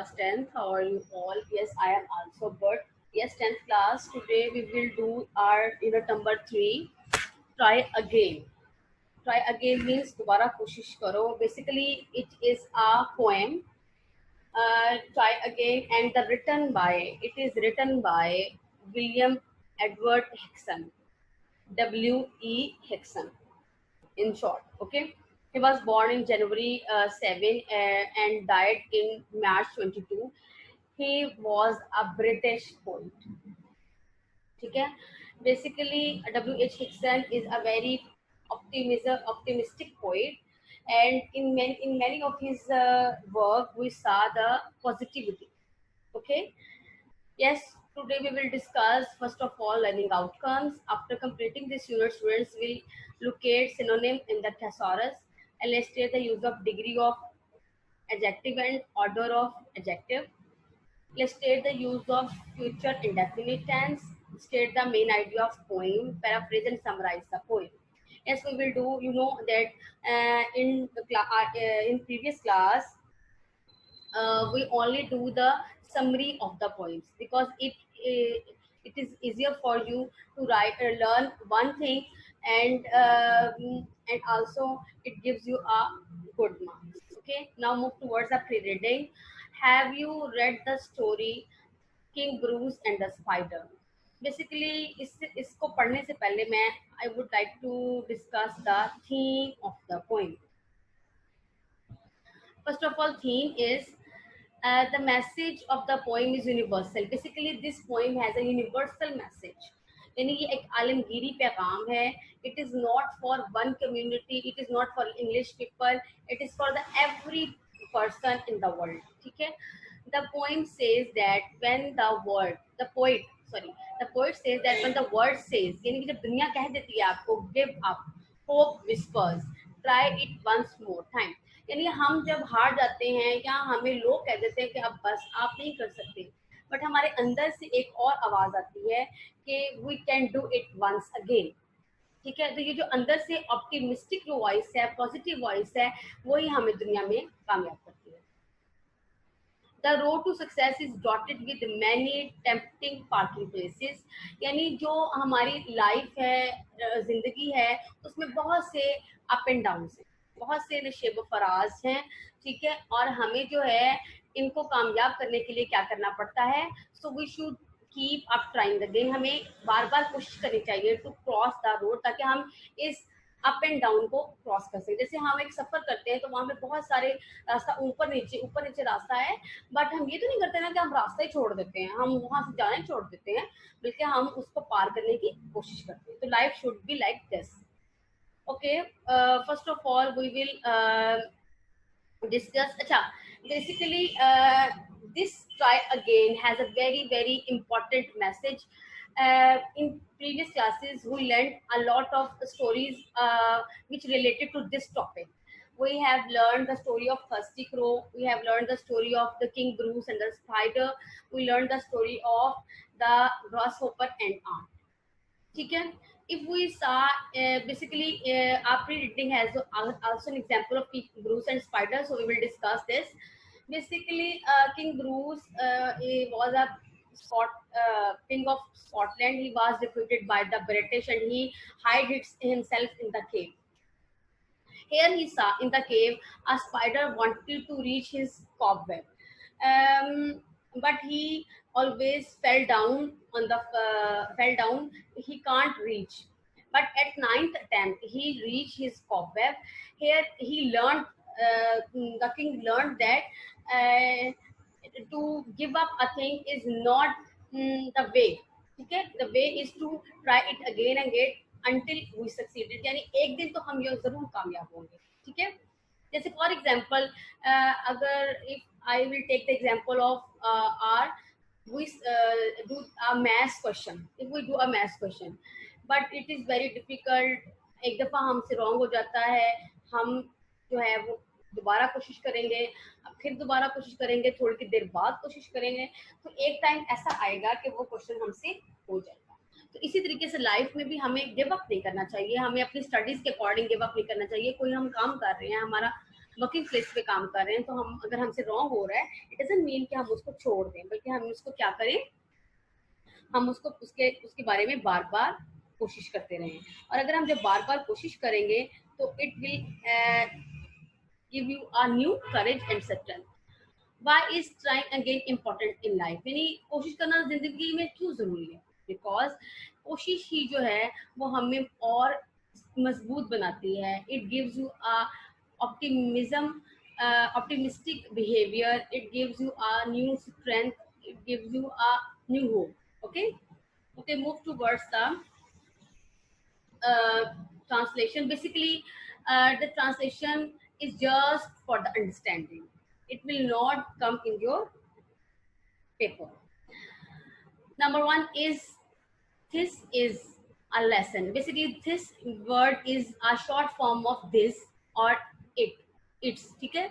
class 10th. How are you all? Yes, I am also good. Yes, 10th class. Today we will do our unit number 3. Try again. Try again means दोबारा कोशिश करो. Basically, it is a poem. Try again, and the written by. It is written by William Edward Hickson. W.E. Hickson. In short, okay. He was born in January 7 and died in March 22. He was a British poet. Okay. Basically, W.H. Hickson is a very optimistic poet, and in many of his work we saw the positivity. Okay. Yes, today we will discuss first of all learning outcomes. After completing this unit, students will locate synonym in the thesaurus, illustrate the use of degree of adjective and order of adjective, illustrate the use of future indefinite tense, state the main idea of poem, paraphrase and summarize the poem. Yes, we will do. You know that in previous class we only do the summary of the poems because it is easier for you to write learn one thing, and also it gives you a good marks. Okay, now move towards the pre-reading. Have you read the story King Bruce and the Spider? Basically इसको पढ़ने से पहले मैं I would like to discuss the theme of the poem. First of all, theme is the message of the poem is universal. Basically, this poem has a universal message. यानी ये एक आलमगीरी पैगाम है. It is not for one community. It is not for English people. It is for the every person in the world. ठीक है? The poem says that when the poet says that when the word says, यानी कि जब दुनिया कह देती है आपको give up, hope whispers, try it once more time. यानी हम जब हार जाते हैं या हमें लोग कह देते हैं कि अब बस आप नहीं कर सकते, बट हमारे अंदर से एक और आवाज आती है कि we can do it once again. ठीक है, तो ये जो अंदर से ऑप्टिमिस्टिक जो वॉइस है, पॉजिटिव वॉइस है, वही हमें दुनिया में कामयाब करती है. The road to success is dotted with many tempting parking places. यानी जो हमारी लाइफ है, जिंदगी है, उसमें बहुत से अप एंड डाउन है, बहुत से नशेब फराज हैं. ठीक है, और हमें जो है इनको कामयाब करने के लिए क्या करना पड़ता है? So we should keep up trying again. हमें बार बार कोशिश करनी चाहिए टू क्रॉस द रोड, ताकि हम इस अप एंड डाउन को क्रॉस कर सकें. जैसे हम एक सफर करते हैं तो वहां पे बहुत सारे रास्ता ऊपर नीचे रास्ता है, बट हम ये तो नहीं करते ना कि हम रास्ता ही छोड़ देते हैं, हम वहां से जाना ही छोड़ देते हैं, बल्कि हम उसको पार करने की कोशिश करते हैं. तो life should be like this. Okay, first of all we will discuss. Basically this try again has a very important message. In previous classes we learned a lot of stories which related to this topic. We have learned the story of Thirsty Crow, we have learned the story of the King Bruce and the Spider, we learned the story of the grasshopper and ant. ठीक है. If we saw basically our pre-reading has also an example of King Bruce and Spider, so we will discuss this. Basically King Bruce he was a king of Scotland. He was defeated by the British and he hid himself in the cave. Here he saw in the cave a spider wanted to reach his cobweb, but he always fell down. He can't reach, but at 9th attempt he reached his cobweb. Here he learned, the king learned that to give up a thing is not the way. ठीक है, the way is to try it again and again until we succeeded. यानी एक दिन तो हम ये जरूर कामयाब होंगे. ठीक है, जैसे फॉर एग्जाम्पल अगर if I will take the example of are we do a math question. If we do a math question but it is very difficult, एक दफा हमसे रॉन्ग हो जाता है, हम जो है वो दोबारा कोशिश करेंगे, फिर दोबारा कोशिश करेंगे, थोड़ी की देर बाद कोशिश करेंगे, तो एक टाइम ऐसा आएगा कि वो क्वेश्चन हमसे हो जाएगा. तो इसी तरीके से लाइफ में भी हमें गिव अप नहीं करना चाहिए, हमें अपनी स्टडीज के अकॉर्डिंग गिव अप नहीं करना चाहिए. कोई हम काम कर रहे हैं, हमारा वर्किंग प्लेस पे काम कर रहे हैं, तो हम अगर हमसे रॉन्ग हो रहा है, इट डजंट मीन कि हम उसको छोड़ दें, बल्कि हम उसको क्या करें, हम उसको उसके उसके बारे में बार बार कोशिश करते रहें। और अगर हम जब बार बार कोशिश करेंगे तो it will give you a new courage and strength. Why is trying again important in life, यानी कोशिश करना जिंदगी में क्यों जरूरी है? बिकॉज कोशिश ही जो है वो हमें और मजबूत बनाती है। It gives you a optimism, optimistic behavior, it gives you a new strength, it gives you a new hope. Okay, okay, move towards the translation. Basically, the translation is just for the understanding, it will not come in your paper. Number one is, this is a lesson. Basically this word is a short form of this or it, it's, ठीक है?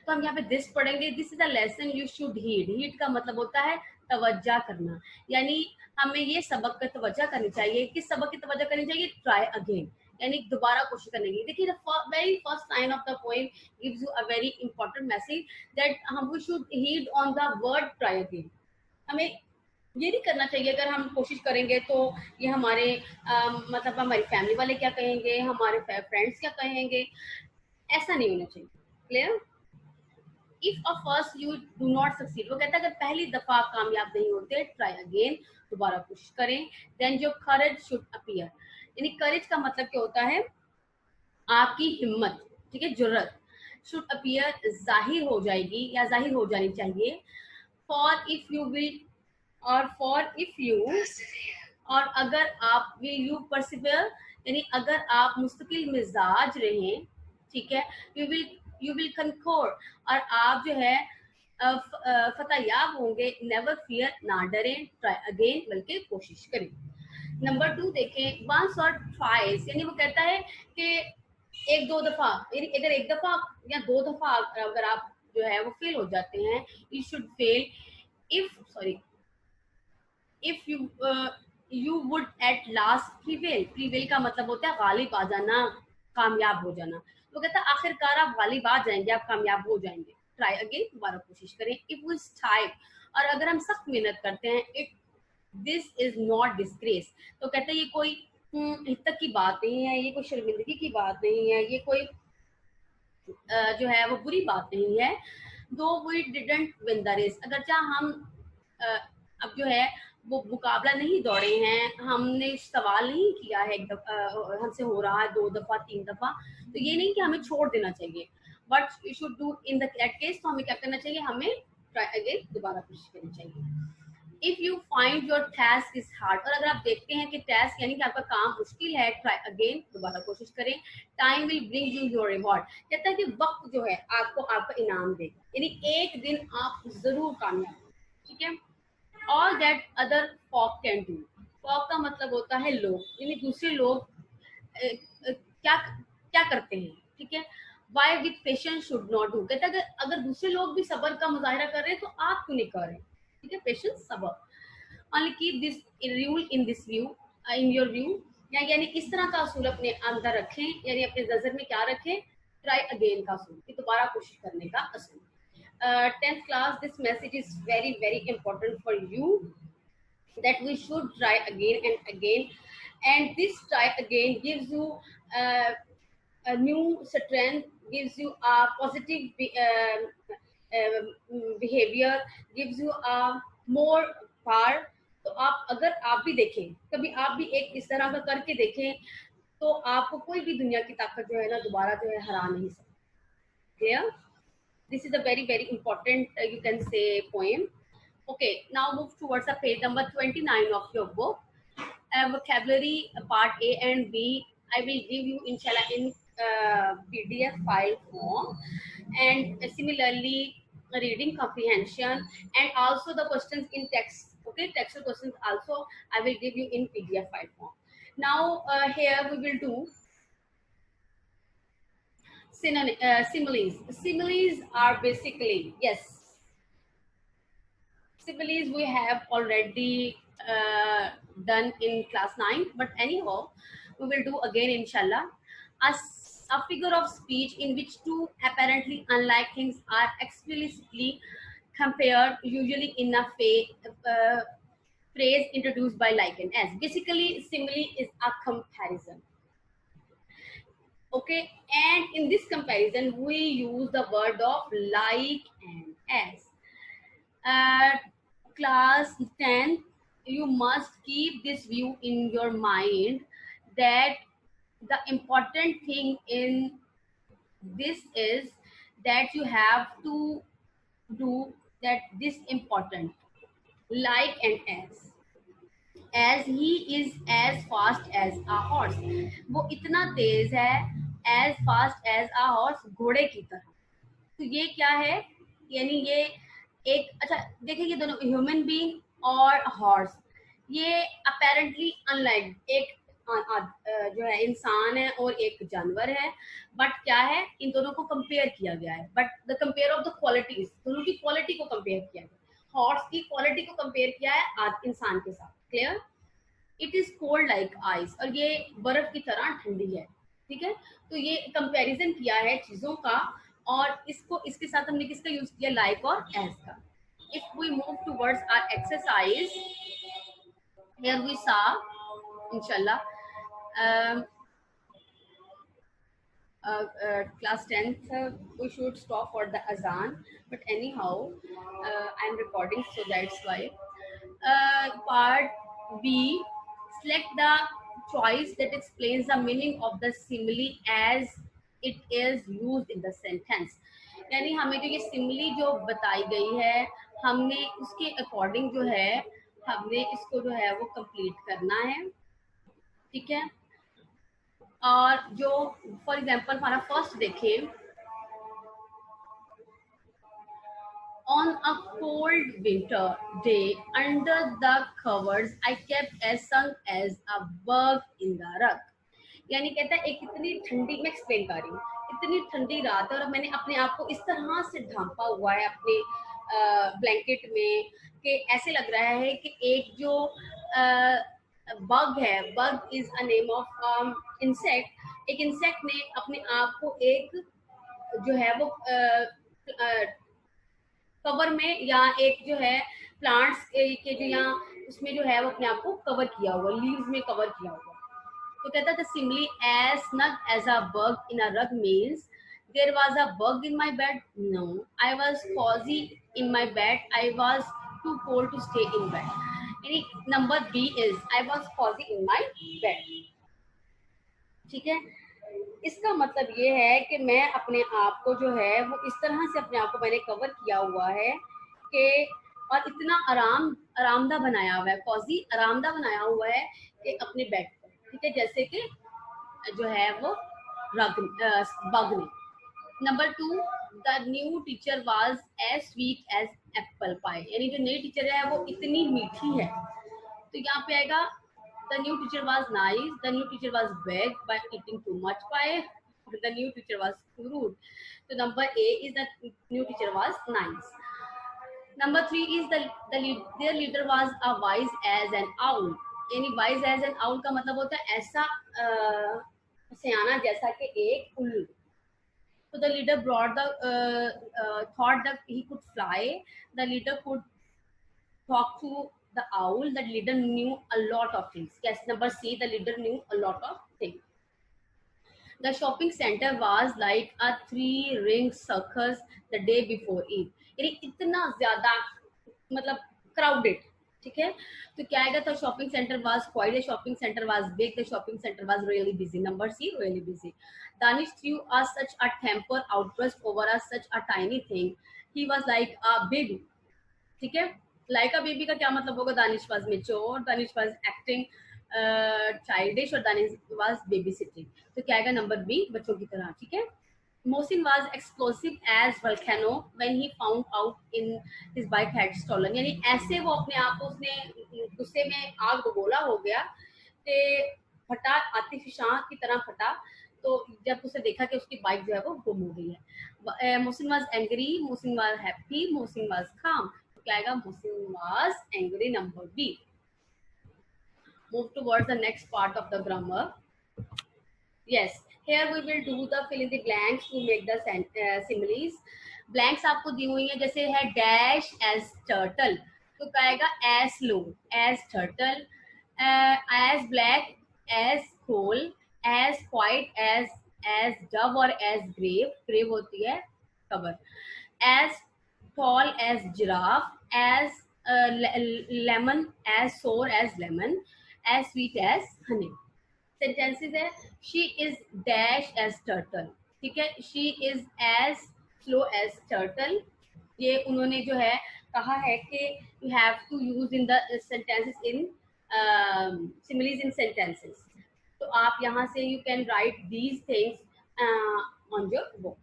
तो हम यहाँ पे this पढ़ेंगे, this is a lesson you should heed. heed का मतलब होता है तवज्जा करना, यानी हमें ये सबक का तवज्जा करनी चाहिए। किस सबक की तवज्जा करनी चाहिए? ट्राई अगेन, यानी दोबारा कोशिश करने की। देखिए, very first line of the poem gives you a very important message that हम we should heed on the word try again. हमें ये नहीं करना चाहिए अगर हम कोशिश करेंगे तो ये हमारे मतलब हमारी फैमिली वाले क्या कहेंगे, हमारे फ्रेंड्स क्या कहेंगे, ऐसा नहीं होना चाहिए। Clear? If a first you do not succeed, वो कहता है अगर पहली दफा आप कामयाब नहीं होते, ट्राई अगेन, दोबारा कोशिश करें। Then your courage should appear, यानी करेज का मतलब क्या होता है? आपकी हिम्मत, ठीक है, जुर्रत। शुड अपीयर, जाहिर हो जाएगी या जाहिर हो जानी चाहिए। फॉर इफ यू विल, और फॉर इफ यू, और अगर आप, विल यू परसिवियर, यानी अगर आप मुस्तकिल मिजाज रहें, ठीक है, यू विल कंकोर, और आप जो है फतेहयाब होंगे। नेवर फियर, ना डरें, ट्राई अगेन, बल्कि कोशिश करें। नंबर 2 देखें, वंस और ट्वाइस, यानी वो कहता है कि एक दो दफा, यानी अगर एक दफा या दो दफा अगर आप जो है वो फेल हो जाते हैं, you should fail if, sorry, if you would at last prevail. Prevail का मतलब होता है गालिब आ जाना, कामयाब हो जाना। तो कहता है आखिरकार आप गालिब आ जाएंगे, आप कामयाब हो जाएंगे। ट्राई अगेन, दोबारा कोशिश करें। इफ वी स्ट्राइव, और अगर हम सख्त मेहनत करते हैं, it this is not disgrace, तो कहते हैं ये कोई हितक की बात नहीं है, ये कोई शर्मिंदगी की बात नहीं है, ये कोई जो है वो बुरी बात नहीं है। Though we didn't win the race, अगर चाह हम अब जो है वो मुकाबला नहीं दौड़े हैं, हमने सवाल नहीं किया है, एक दफा हमसे हो रहा है 2 दफा 3 दफा, तो ये नहीं कि हमें छोड़ देना चाहिए। But you should do in that case, तो हमें क्या करना चाहिए? हमें ट्राई अगेन, दोबारा कोशिश करनी चाहिए। If you find your task is hard, और अगर आप देखते हैं कि टास्क यानी कि आपका काम मुश्किल है, ट्राई अगेन, दोबारा कोशिश करें। Time will bring you your reward, कहता है कि वक्त जो है आपको आपका इनाम देगा, यानी एक दिन आप जरूर कामयाब, ठीक है। All that other folk can do, folk का मतलब होता है लोग, यानी दूसरे लोग क्या क्या करते हैं, ठीक है। Why with patience should not do, कहता है अगर दूसरे लोग भी सब्र का मुजाहिरा कर रहे हैं तो आप क्यों नहीं कर रहे, ठीक है। पेशेंस, सब्र। only keep this rule in this view, in your view, यानी इस तरह का असूल अपने अंदर रखें, यानी अपने नजर में क्या रखें? ट्राई अगेन का असूल, कि दोबारा कोशिश करने का असूल। 10th class, this message is very very important for you, that we should try again and again, and this try again gives you uh, a new strength, gives you a positive behavior, gives you a more power। तो आप, अगर आप भी देखें, कभी आप भी एक इस तरह का करके देखें, तो आपको कोई भी दुनिया की ताकत जो है ना दोबारा जो है हरा नहीं सकती। Clear? This is a very very important you can say poem. Okay, now move towards the page number 29 of your book. Vocabulary part A and B I will give you inshallah in PDF file form, and similarly reading comprehension, and also the questions in text. Okay, textual questions also I will give you in PDF file form. Now here we will do similes. Similes are basically, yes, similes we have already done in class 9, but anyhow we will do again inshallah. A a figure of speech in which two apparently unlike things are explicitly compared, usually in a phrase introduced by like and as. Basically, simile is a comparison. Okay, and in this comparison, we use the word of like and as. At class 10th, you must keep this view in your mind that the important thing in this is that you have to do that this important like and as he is as fast as a horse, वो इतना तेज है as fast as a horse, घोड़े की तरह. तो ये क्या है, यानी ये एक, अच्छा देखिए ये दोनों ह्यूमन बीइंग और हॉर्स, ये अपेरेंटली अनलाइक एक जो है इंसान है और एक जानवर है, बट क्या है इन दोनों को कंपेयर किया गया है, but the compare of the qualities, दोनों की क्वालिटी को कंपेयर किया गया. हॉर्स की क्वालिटी को कंपेयर किया है इंसान के साथ. Clear? It is cold like ice, और ये बर्फ की तरह ठंडी है. ठीक है, तो ये कंपैरिजन किया है चीजों का, और इसको इसके साथ हमने किसका यूज किया, लाइक और एज का. If we move towards our exercise, here we saw इंशाल्लाह class 10th, we should stop for the azan, but anyhow I'm recording, so that's why. Part B, select the choice that explains the meaning of the simile as it is used in the sentence. यानी हमें जो ये simile जो बताई गई है, हमने उसके अकॉर्डिंग जो है हमने इसको जो है वो कंप्लीट करना है. ठीक है, और जो फॉर एग्जाम्पल हमारा फर्स्ट देखें, on a cold winter day under the covers I kept as young as a bug in the rug. यानी कहता है एक इतनी ठंडी, मैं एक्सप्लेन कर रही हूँ, इतनी ठंडी रात है और मैंने अपने आप को इस तरह से ढांपा हुआ है अपने ब्लैंकेट में कि ऐसे लग रहा है कि एक जो बग है, bug is a name of insect, एक इंसेक्ट ने अपने आप को एक जो है वो कवर में, या एक जो है प्लांट्स के जो यहाँ उसमें जो है वो अपने आप को कवर किया हुआ, लीव्स में कवर किया हुआ. तो कहता था Simli as snug as a bug in a rug means there was a bug in my bed. No, I was cozy in my bed. I was too cold to stay in bed. यानी number B is I was cozy in my bed. ठीक है, इसका मतलब ये है कि मैं अपने आप को जो है वो इस तरह से अपने आप को मैंने कवर किया हुआ है कि, और इतना आरामदा बनाया हुआ है, कॉजी आरामदा बनाया हुआ है कि अपने बेड पर. ठीक है, जैसे कि जो है वो बग ने. Number 2, the new teacher was as sweet as apple pie, यानी जो नई टीचर है वो इतनी मीठी है. तो यहाँ पे आएगा the new teacher was nice, the new teacher was big by eating too much pie, the new teacher was rude. So number A is the new teacher was nice. Number 3 is their leader was a wise as an owl. यानी wise as an owl का मतलब होता है ऐसा सयाना जैसा कि एक उल्लू. So the leader brought thought that he could fly. The leader could talk to the owl. The leader knew a lot of things. Yes, number C, the leader knew a lot of things. The shopping center was like a 3-ring circus the day before Eid. यानी इतना ज्यादा मतलब crowded. ठीक है, तो क्या आएगा, तो shopping centre was quite, the shopping centre was big, the shopping centre was really busy. Number C, really busy. Danish through such a temper outburst over such a tiny thing. He was like a baby. ठीक है, like a baby का क्या मतलब होगा, Danish was mature, Danish was acting childish, और Danish was baby sitting. तो क्या आएगा, नंबर बी, बच्चों की तरह. ठीक है. Mohsin was explosive as volcano when he found out in his bike had stolen. यानी ऐसे वो अपने आप को उसने गुस्से में आग बगोला हो गया कि फटा, आतिफिशां की तरह फटा. तो जब उसे देखा कि उसकी बाइक जो है वो गुम हो गई है. Mohsin was angry, Mohsin was happy, Mohsin was calm. तो क्या आएगा, Mohsin was angry, number B. Move towards the next part of the grammar. Yes, Here we will do the fill in the blanks to make the similes. Blanks आपको दी हुई है, जैसे है dash as turtle, तो कहेगा as slow as turtle, as black as coal, as white as dove और as grave होती है cover, as tall as giraffe, as lemon, as sour as lemon, as sweet as honey. Sentences है she is dash as turtle, ठीक है, she is as slow as turtle. ये उन्होंने जो है कहा है कि you have to use in the sentences in similes in sentences. तो आप यहाँ से you can write these things on your book.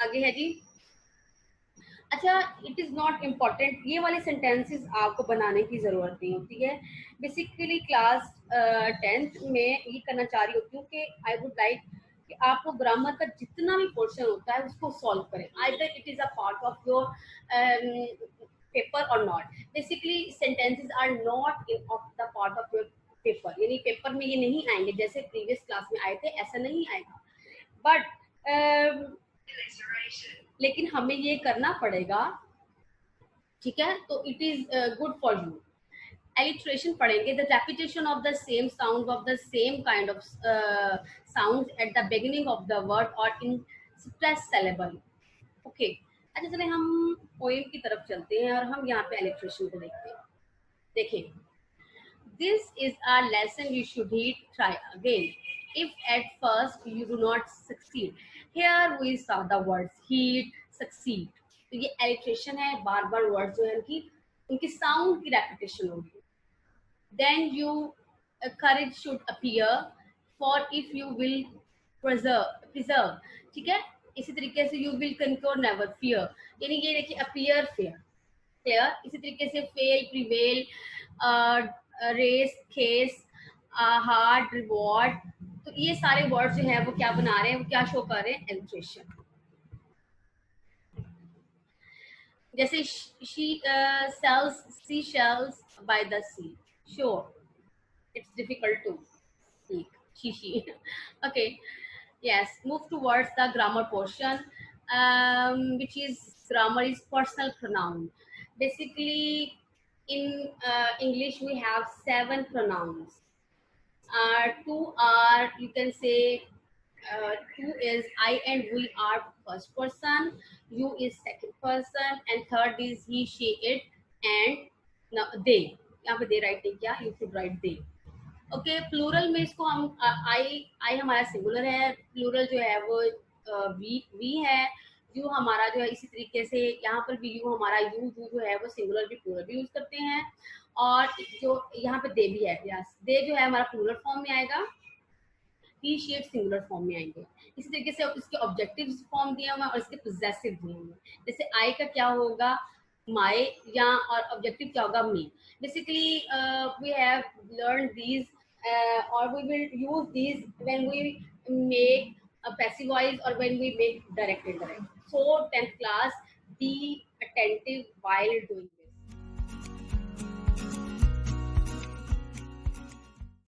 आगे है जी, अच्छा, इट इज़ नॉट इम्पॉर्टेंट, ये वाले सेंटेंसेस आपको बनाने की ज़रूरत नहीं होती है। बेसिकली क्लास 10th में ये करना चाह रही होती हूँ कि आई वुड लाइक कि आपको ग्रामर का जितना भी पोर्शन होता है उसको सॉल्व करें, either it is a part of your paper और not. Basically sentences are not in of the part of your paper, यानी पेपर में ये नहीं आएंगे जैसे प्रीवियस क्लास में आए थे, ऐसा नहीं आएगा। बट लेकिन हमें ये करना पड़ेगा, ठीक है, तो it is good for you. Alliteration पढ़ेंगे, the repetition of the same sound of the same kind of sound at the beginning of the word और इन स्ट्रेस सिलेबल। ओके, अच्छा चले हम पोएम की तरफ चलते हैं और हम यहाँ पे एलिट्रेशन को देखते हैं। देखिए, this is a lesson you should read, try again. If at first you do not succeed. Here we saw the words heat, succeed. तो ये alliteration है, बार बार वर्ड जो है उनकी साउंड की रेपिटेशन होगी। Then you courage should appear, for if you will preserve, ठीक है। इसी तरीके से you will conquer, never fear, यानी ये देखिए appear, fear, clear। इसी तरीके से fail, prevail, race, case, hard, reward, तो ये सारे वर्ड जो है वो क्या बना रहे हैं, वो क्या शो कर रहे हैं, एलिट्रेशन। जैसे she sells seashells by the sea, sure it's difficult to speak, she okay, yes, move towards the grammar portion, which is grammar is personal pronoun. Basically in English we have 7 pronouns. 2 are, you can say, 2 is I and we are first person, you is second person, and third is he, she, it, and now they. यहाँ पे they write नहीं किया, you should write they. ओके, plural में इसको हम आई हमारा singular है, प्लूरल जो है वो वी है, यू हमारा जो है इसी तरीके से यहाँ पर भी यू हमारा यू जो है वो सिंगुलर भी प्लूरल भी यूज करते हैं, और जो यहाँ पे दे भी है, यस, दे जो है हमारा प्लूरल फॉर्म में आएगा, ही शी इट सिंगुलर फॉर्म में आएंगे। इसी तरीके से इसके ऑब्जेक्टिव फॉर्म दिए हुए हैं और इसके पोजेसिव दिए हुए हैं। जैसे आई का क्या होगा, माई, या और ऑब्जेक्टिव क्या होगा, मी। Basically we have learn these or we will use these when we make a passive voice or when we make direct indirect. So 10th class, be attentive while doing